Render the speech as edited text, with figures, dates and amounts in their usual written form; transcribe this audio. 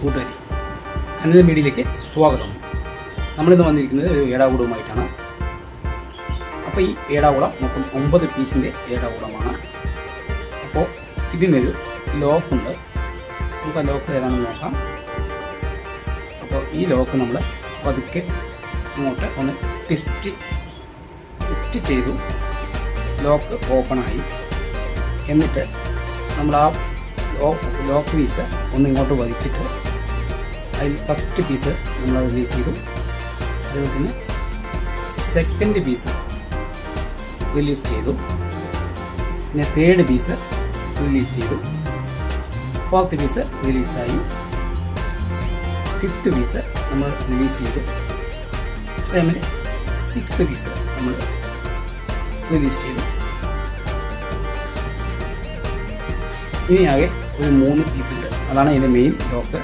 കൂട്ടുകാരി, അന്നത്തെ വീഡിയോയിലേക്ക് സ്വാഗതം. നമ്മളിന്ന് വന്നിരിക്കുന്നത് ഒരു ഏടാകൂടവുമായിട്ടാണ്. അപ്പോൾ ഈ ഏടാകൂടം മൊത്തം 9 പീസിൻ്റെ ഏടാകൂടമാണ്. അപ്പോൾ ഇതിനൊരു ലോക്കുണ്ട്. നമുക്ക് ആ ലോക്ക് ഏതാണെന്ന് നോക്കാം. അപ്പോൾ ഈ ലോക്ക് നമ്മൾ പതുക്കെ അങ്ങോട്ട് ഒന്ന് ട്വിസ്റ്റ് ചെയ്തു. ലോക്ക് ഓപ്പണായി. എന്നിട്ട് നമ്മൾ ആ ലോക്ക് പീസ് ഒന്ന് ഇങ്ങോട്ട് വലിച്ചിട്ട് അതിൽ ഫസ്റ്റ് പീസ് നമ്മൾ റിലീസ് ചെയ്തു. അതുപോലെ തന്നെ സെക്കൻഡ് പീസ് റിലീസ് ചെയ്തു. പിന്നെ തേർഡ് പീസ് റിലീസ് ചെയ്തു. ഫോർത്ത് പീസ് റിലീസായി. ഫിഫ്ത്ത് പീസ് നമ്മൾ റിലീസ് ചെയ്തു. അതേപോലെ സിക്സ്ത് പീസ് നമ്മൾ റിലീസ് ചെയ്തു. ഇനി ആകെ ഒരു 3 പീസുണ്ട്. അതാണ് ഇതിൻ്റെ മെയിൻ ലോക്ക്.